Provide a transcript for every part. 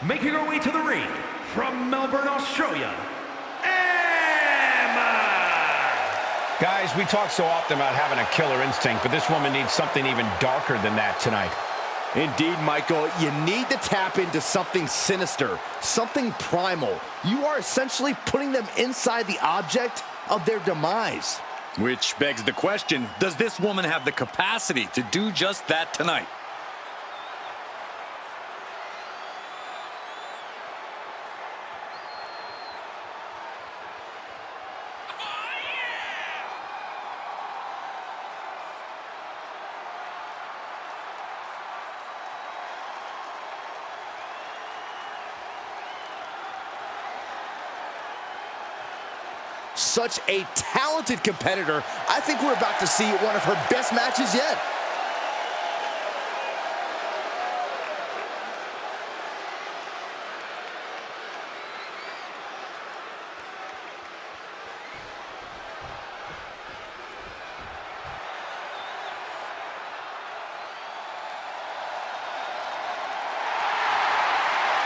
Making her way to the ring from Melbourne, Australia, Emma! Guys, we talk so often about having a killer instinct, but this woman needs something even darker than that tonight. Indeed, Michael, you need to tap into something sinister, something primal. You are essentially putting them inside the object of their demise. Which begs the question, does this woman have the capacity to do just that tonight? Such a talented competitor. I think we're about to see one of her best matches yet.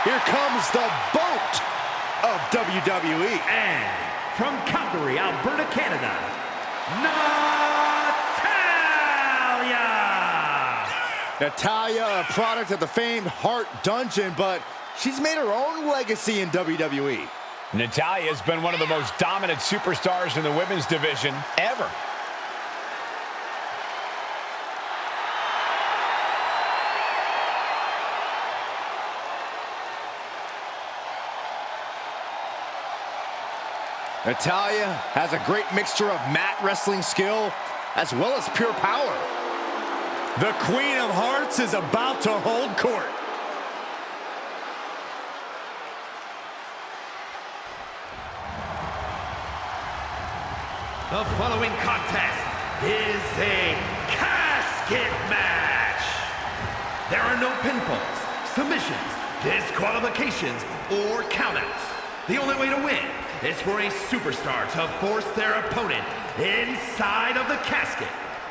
Here comes the boat of WWE. And from Calgary, Alberta, Canada, Natalya, a product of the famed Heart Dungeon, but she's made her own legacy in WWE. Natalya has been one of the most dominant superstars in the women's division ever. Natalya has a great mixture of mat wrestling skill as well as pure power. The Queen of Hearts is about to hold court. The following contest is a casket match. There are no pinfalls, submissions, disqualifications, or countouts. The only way to win is for a superstar to force their opponent inside of the casket.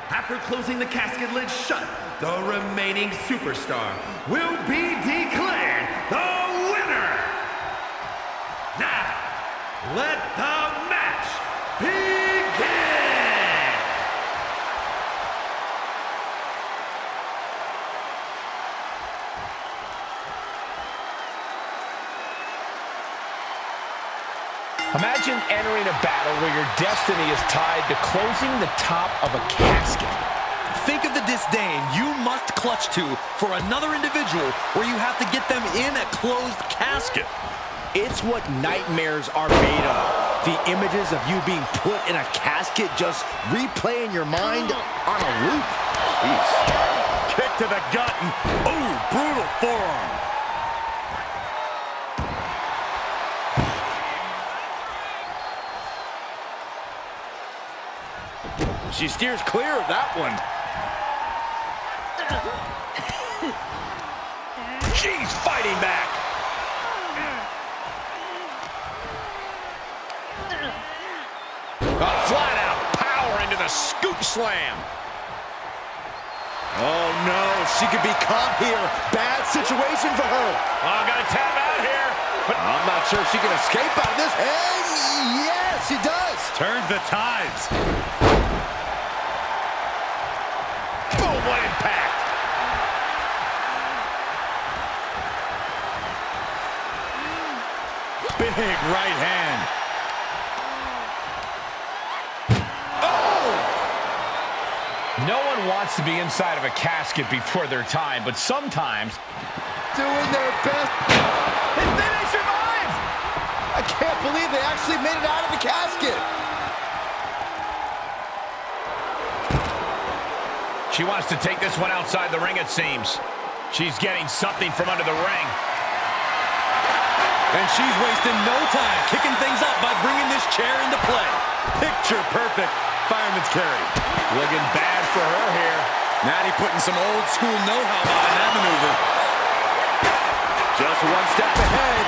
After closing the casket lid shut, the remaining superstar will be declared the winner. Now, let the match begin! Imagine entering a battle where your destiny is tied to closing the top of a casket. Think of the disdain you must clutch to for another individual where you have to get them in a closed casket. It's what nightmares are made of. The images of you being put in a casket just replay in your mind on a loop. Jeez. Kick to the gut and, ooh, brutal forearm. She steers clear of that one. She's fighting back. Flat out power into the scoop slam. Oh no, she could be caught here. Bad situation for her. Oh, got to tap out here. But I'm not sure she can escape out of this. And yes, she does. Turns the tides. Boom, what impact. Big right hand. No one wants to be inside of a casket before their time, but sometimes Doing their best. And then they survive. I can't believe they actually made it out of the casket. she wants to take this one outside the ring, it seems. She's getting something from under the ring. And she's wasting no time kicking things up by bringing this chair into play. Picture perfect fireman's carry. Looking bad for her here. Natty putting some old school know-how behind that maneuver. Just one step ahead.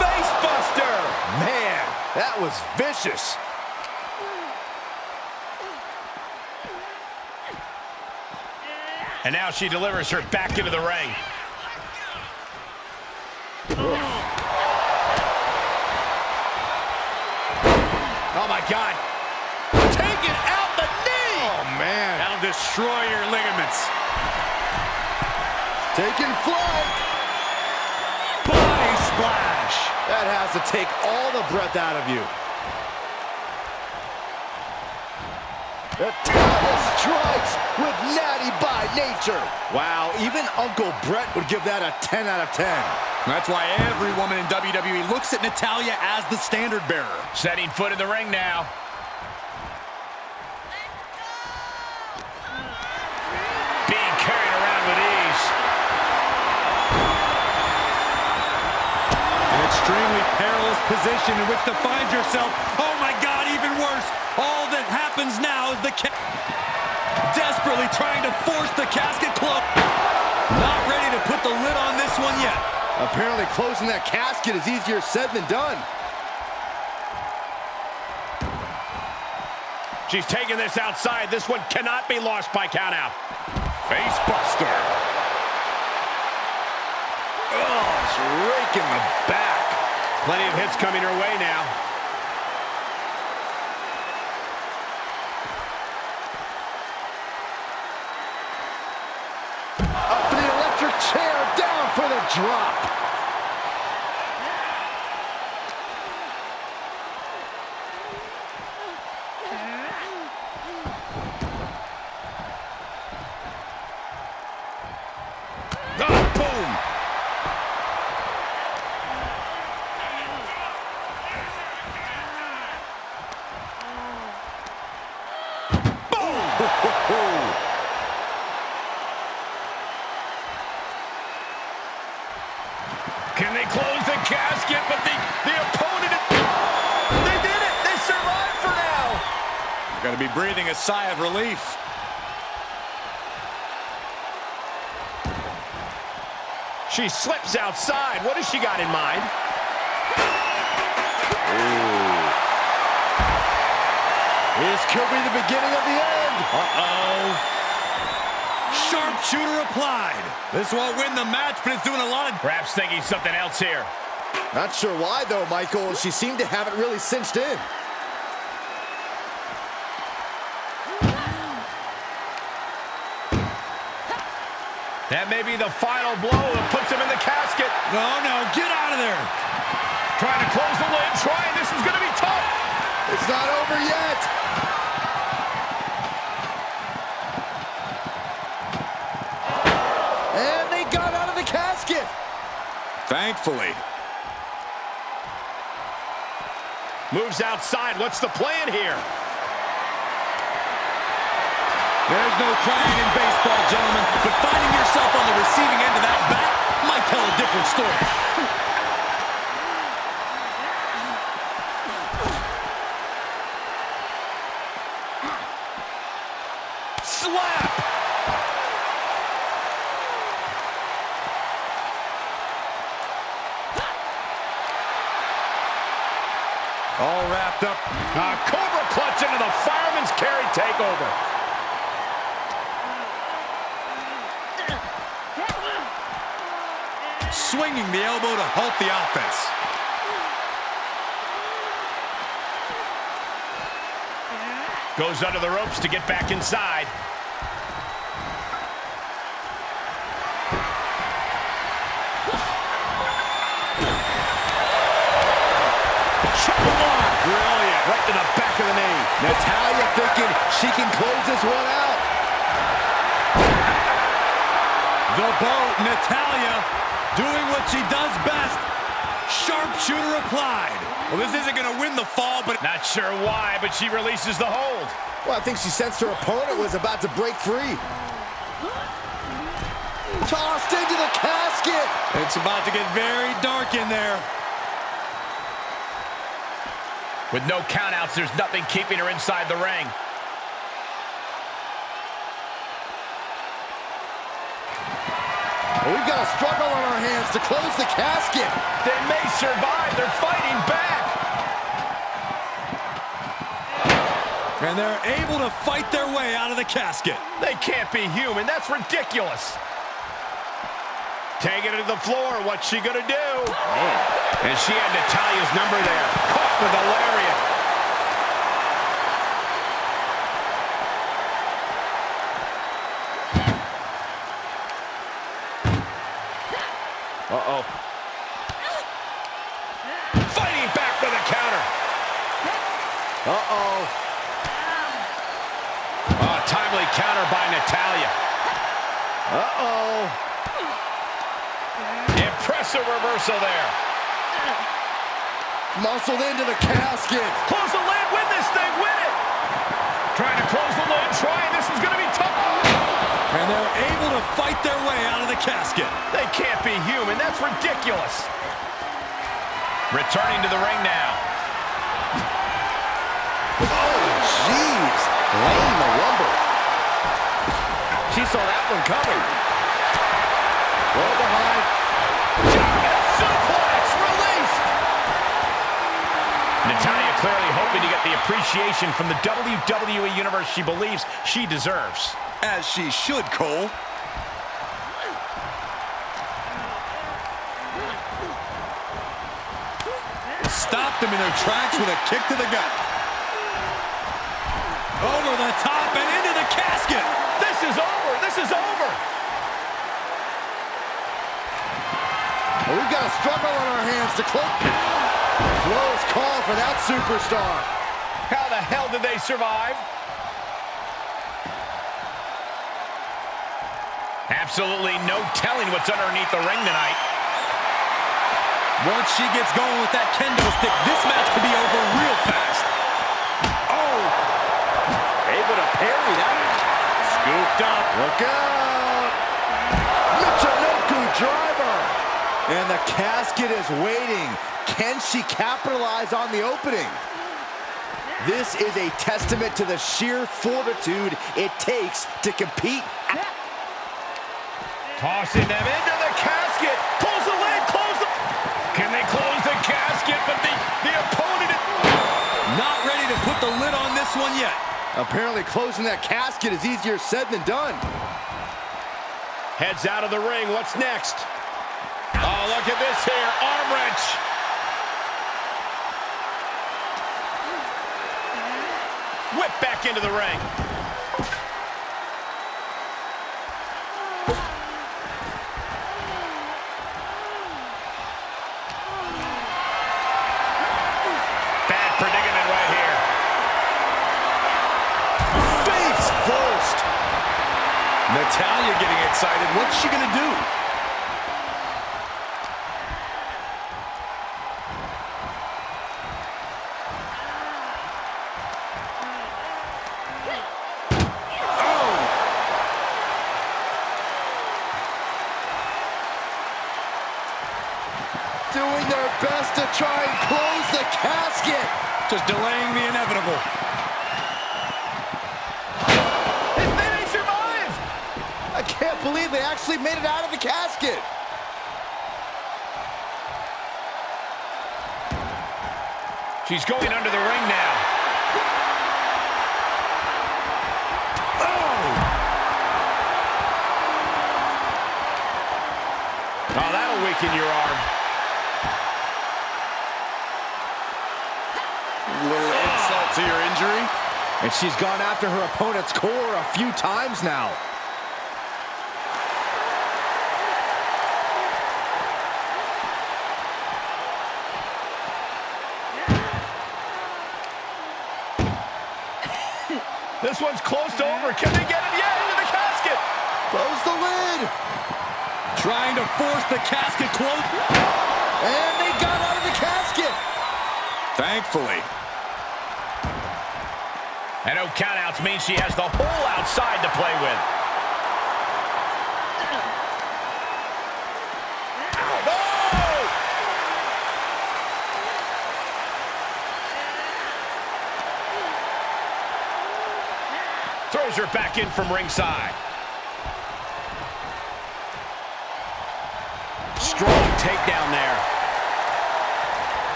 Face buster! Man, that was vicious. And now she delivers her back into the ring. Oh, my God. Taking out the knee. Oh, man. That'll destroy your ligaments. Taking flight. Body splash. That has to take all the breath out of you. Natalia strikes with natty by nature. Wow, even Uncle Brett would give that a 10 out of 10. That's why every woman in WWE looks at Natalia as the standard bearer. Setting foot in the ring now. Being carried around with ease. An extremely perilous position in which to find yourself. Oh my God, even worse. All that happens now is desperately trying to force the casket closed. Not ready to put the lid on this one yet. Apparently closing that casket is easier said than done. She's taking this outside. This one cannot be lost by countout. Face buster. Oh, it's raking the back. Plenty of hits coming her way now. Up for the electric chair, down for the drop. Can they close the casket? But the opponent, they did it! They survived for now! You're going to be breathing a sigh of relief. She slips outside. What has she got in mind? This could be the beginning of the end. Uh-oh. Sharpshooter applied. This won't win the match, but it's doing a lot of... Perhaps thinking something else here. Not sure why, though, Michael. She seemed to have it really cinched in. That may be the final blow that puts him in the casket. No, get out of there. Trying to close the lid, this is going to be tough. It's not over yet. And they got out of the casket. Thankfully. Moves outside. What's the plan here? There's no crying in baseball, gentlemen, but finding yourself on the receiving end of that bat might tell a different story. Slap! All wrapped up. Cobra clutch into the fireman's carry takeover. Swinging the elbow to halt the offense. Goes under the ropes to get back inside. Brilliant. Right to the back of the knee. Natalia thinking she can close this one out. The boat, Natalia, doing what she does best. Sharpshooter applied. Well, this isn't going to win the fall, but... Not sure why, but she releases the hold. Well, I think she sensed her opponent was about to break free. Tossed into the casket. It's about to get very dark in there. With no countouts, there's nothing keeping her inside the ring. Well, we've got a struggle on our hands to close the casket. They may survive. They're fighting back. And they're able to fight their way out of the casket. They can't be human. That's ridiculous. Taking it to the floor. What's she going to do? Man. And she had Natalya's number there. Caught with a lariat. Uh-oh. Fighting back with a counter. Uh-oh. Oh, timely counter by Natalya. Uh-oh. Impressive reversal there. Muscled into the casket. Close the lid, win this thing, win it. Trying to close the lid, this is going to be tough. And they're able to fight their way out of the casket. They can't be human, that's ridiculous. Returning to the ring now. Oh, jeez. Laying the lumber. She saw that one coming. Well behind. Giant suplex released. Natalya clearly hoping to get the appreciation from the WWE Universe she believes she deserves. As she should, Cole. Stopped them in their tracks with a kick to the gut. Over the top and into the casket. This is over. This is over. Well, we've got a struggle on our hands to close. Close call for that superstar. How the hell did they survive? Absolutely no telling what's underneath the ring tonight. Once she gets going with that kendo stick, this match could be over real fast. Oh! Able to parry that. Scooped up. Look out! Michinoku driver! And the casket is waiting. Can she capitalize on the opening? This is a testament to the sheer fortitude it takes to compete. Tossing them into the casket. Close the lid, close the... Can they close the casket? But the opponent is... Not ready to put the lid on this one yet. Apparently closing that casket is easier said than done. Heads out of the ring. What's next? Oh, look at this here. Arm wrench. Whip back into the ring. Bad predicament right here. Face first. Natalya getting excited. What's she gonna do? Doing their best to try and close the casket. Just delaying the inevitable. They survived. I can't believe they actually made it out of the casket. She's going under the ring now. Oh, that'll weaken your arm. Little insult to your injury. And she's gone after her opponent's core a few times now. This one's close to over. Can they get him yet into the casket? Close the lid. Trying to force the casket closed. And they got out of the casket. Thankfully. And no countouts means she has the whole outside to play with. Throws her back in from ringside. Strong takedown there.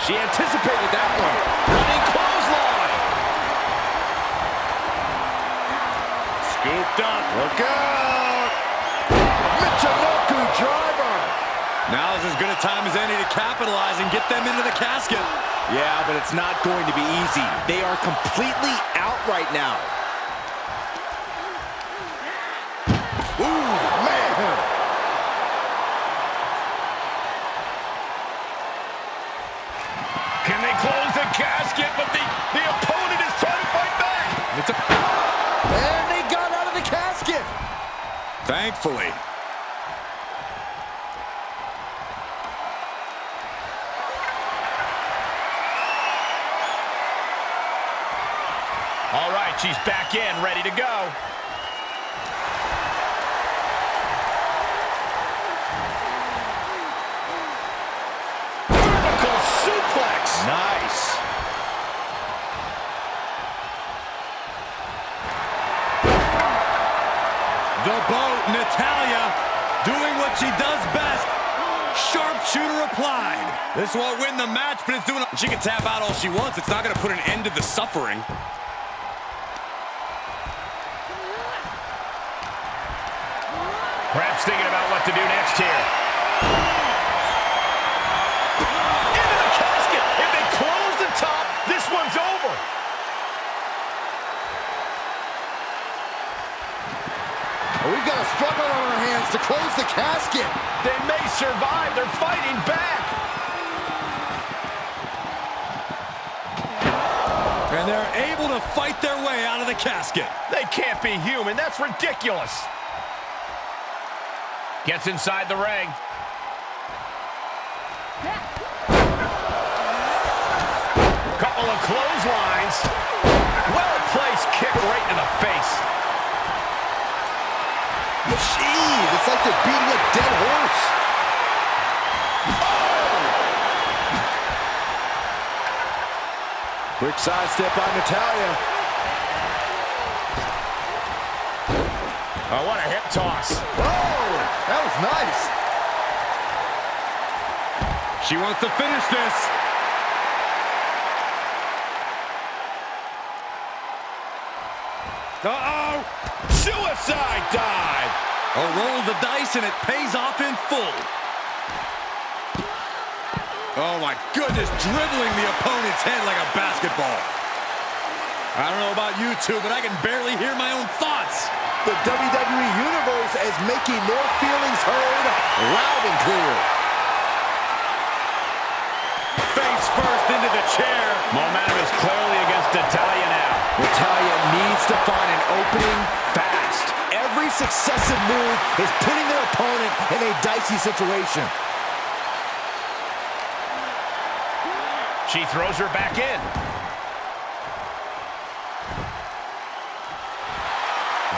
She anticipated that one. Running clothesline. Scooped up. Look out. Michinoku driver. Now is as good a time as any to capitalize and get them into the casket. Yeah, but it's not going to be easy. They are completely out right now. Ooh, man. Can they close the casket? But the opponent is trying to fight back. And they got out of the casket. Thankfully. All right, she's back in, ready to go. Vertical suplex. Nice. The boat, Natalya, doing what she does best. Sharpshooter applied. This won't win the match, but it's doing. She can tap out all she wants. It's not going to put an end to the suffering. Perhaps thinking about what to do next here. Into the casket. If they close the top, this one's over. We've got a struggle on our hands to close the casket. They may survive. They're fighting back. And they're able to fight their way out of the casket. They can't be human. That's ridiculous. Gets inside the ring. Couple of clotheslines. Well-placed kick right in the face. Jeez, it's like they're beating a dead horse. Quick sidestep on Natalya. Oh, what a hip toss. Oh, that was nice. She wants to finish this. Uh-oh. Suicide dive. A roll of the dice, and it pays off in full. Oh, my goodness, dribbling the opponent's head like a basketball. I don't know about you two, but I can barely hear my own thoughts. The WWE Universe is making their feelings heard loud and clear. Face first into the chair. Momentum is clearly against Natalya now. Natalya needs to find an opening fast. Every successive move is putting their opponent in a dicey situation. She throws her back in.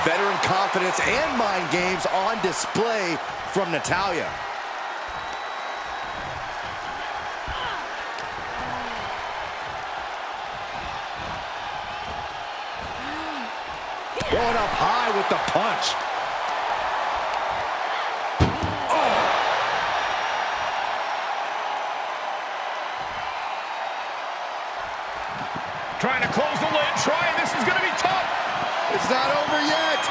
Veteran confidence and mind games on display from Natalya. Going up high with the punch. Trying to close the lid. This is going to be tough. It's not over yet.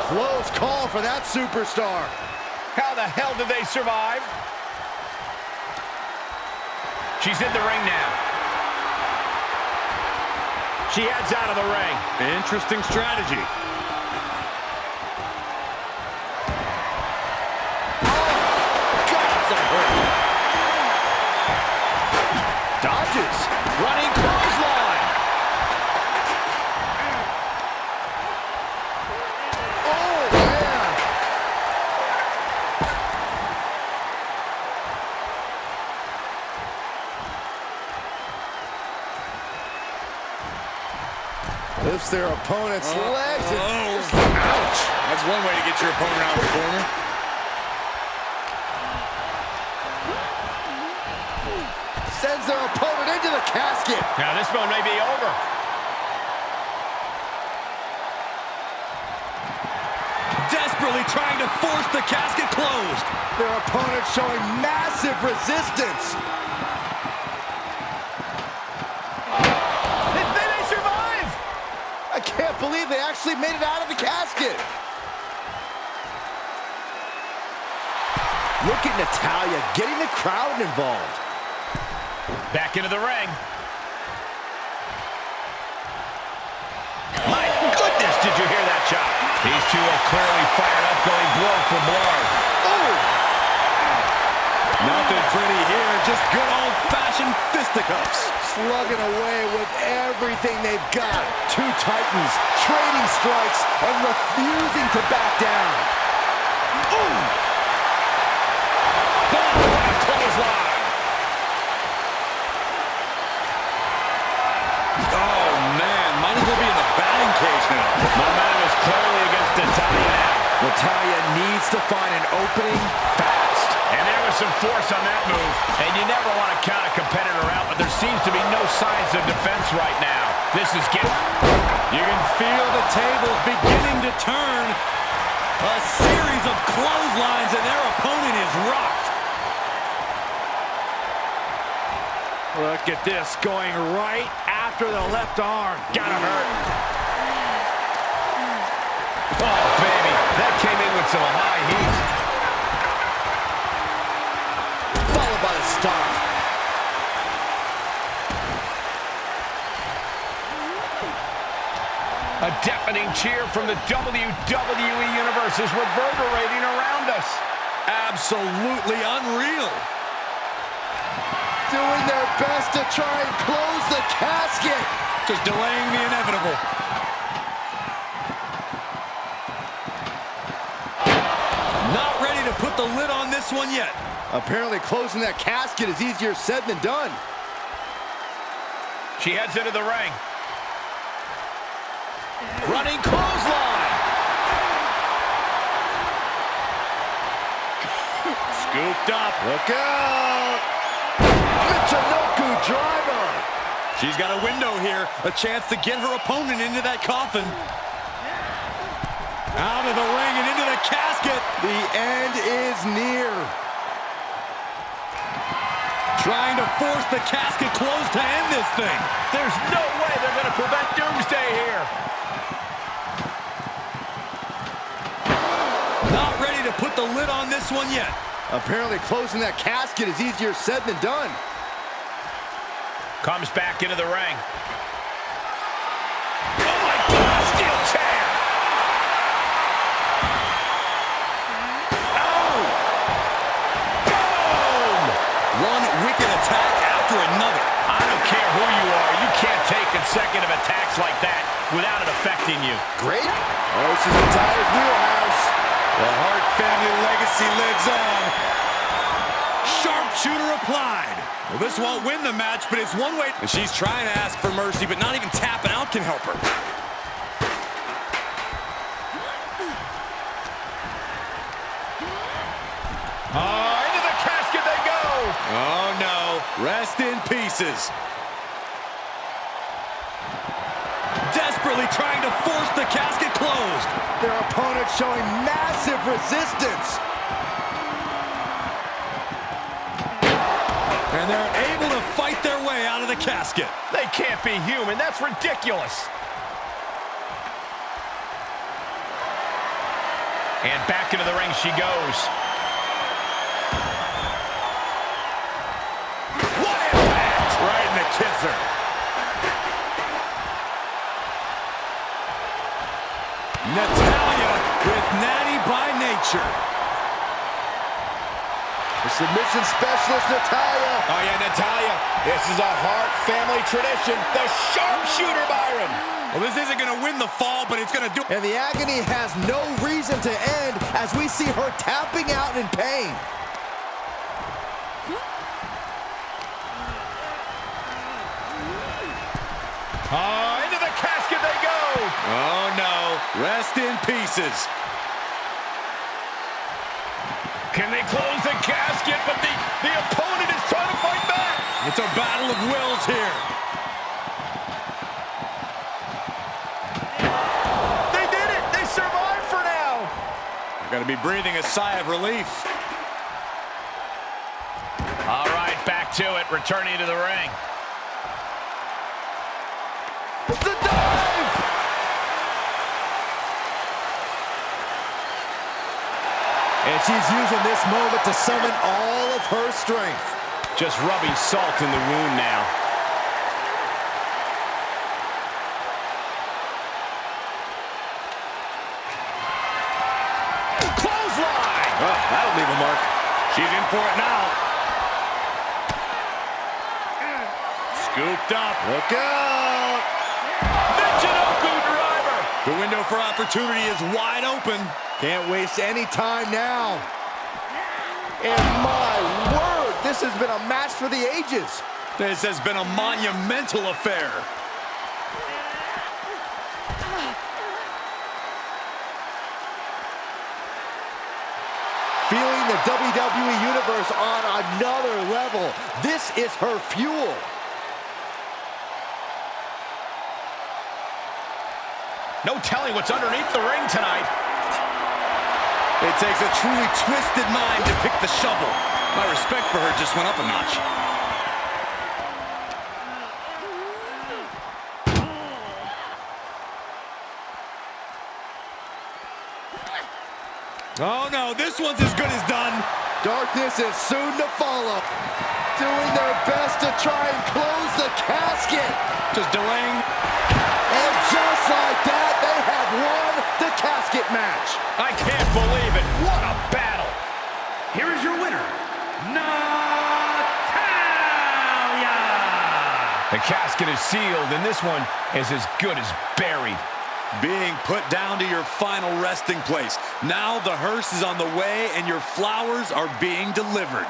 Close call for that superstar. How the hell did they survive? She's in the ring now. She heads out of the ring. Interesting strategy. Dodges. Running clothesline. Oh, man. Lifts their opponent's legs. And just, ouch. That's one way to get your opponent out of the corner. Sends their opponent into the casket. Now this one may be over. Desperately trying to force the casket closed. Their opponent showing massive resistance. They may survive. I can't believe they actually made it out of the casket. Look at Natalya getting the crowd involved. Back into the ring. My goodness, did you hear that shot? These two are clearly fired up, going blow for blow. Oh! Nothing pretty here, just good old-fashioned fisticuffs. Slugging away with everything they've got. Two titans trading strikes and refusing to back down. Ooh! Clothesline. Oh, man, might as well be in the batting cage now. Momentum is clearly against Natalya now. Natalya needs to find an opening fast. And there was some force on that move. And you never want to count a competitor out, but there seems to be no signs of defense right now. This is getting... You can feel the tables beginning to turn. A series of clotheslines, and their opponent is rocked. Look at this, going right after the left arm. Gotta hurt. Oh, baby. That came in with some high heat. Followed by the stomp. A deafening cheer from the WWE Universe is reverberating around us. Absolutely unreal. Doing their best to try and close the casket. Just delaying the inevitable. Not ready to put the lid on this one yet. Apparently closing that casket is easier said than done. She heads into the ring. Running clothesline. Scooped up. Look out. Michinoku driver. She's got a window here, a chance to get her opponent into that coffin. Out of the ring and into the casket. The end is near. Trying to force the casket closed to end this thing. There's no way they're going to prevent Doomsday here. Not ready to put the lid on this one yet. Apparently closing that casket is easier said than done. Comes back into the ring. Oh my God, steel chair! Oh! Boom! One wicked attack after another. I don't care who you are, you can't take consecutive attacks like that without it affecting you. Great. Oh, this is Natalya's wheelhouse. The Hart family legacy lives on. Sharpshooter applied. Well, this won't win the match, but it's one way. And she's trying to ask for mercy, but not even tapping out can help her. Into the casket they go. Oh, no. Rest in pieces. Desperately trying to force the casket closed. Their opponent showing massive resistance. And they're able to fight their way out of the casket. They can't be human. That's ridiculous. And back into the ring she goes. What impact! Right in the kisser. Natalya with natty by nature. The submission specialist, Natalya. Oh, yeah, Natalya. This is a Hart family tradition. The sharpshooter, Byron. Well, this isn't going to win the fall, but it's going to do... And the agony has no reason to end as we see her tapping out in pain. Into the casket they go. Oh, no. Rest in pieces. Can they close the casket? But the opponent is trying to fight back. It's a battle of wills here. They did it. They survived for now. Got to be breathing a sigh of relief. All right, back to it, returning to the ring. The dive! And she's using this moment to summon all of her strength. Just rubbing salt in the wound now. Clothesline! Oh, that'll leave a mark. She's in for it now. Scooped up. Look out! Michinoku driver! The window for opportunity is wide open. Can't waste any time now. And my word, this has been a match for the ages. This has been a monumental affair. Feeling the WWE Universe on another level. This is her fuel. No telling what's underneath the ring tonight. It takes a truly twisted mind to pick the shovel. My respect for her just went up a notch. Oh no, this one's as good as done. Darkness is soon to follow. Doing their best to try and close the casket. Just delaying. And just like that, they have won the casket match. I can't believe it. What a battle. Here is your winner, Natalya! The casket is sealed, and this one is as good as buried. Being put down to your final resting place. Now the hearse is on the way, and your flowers are being delivered.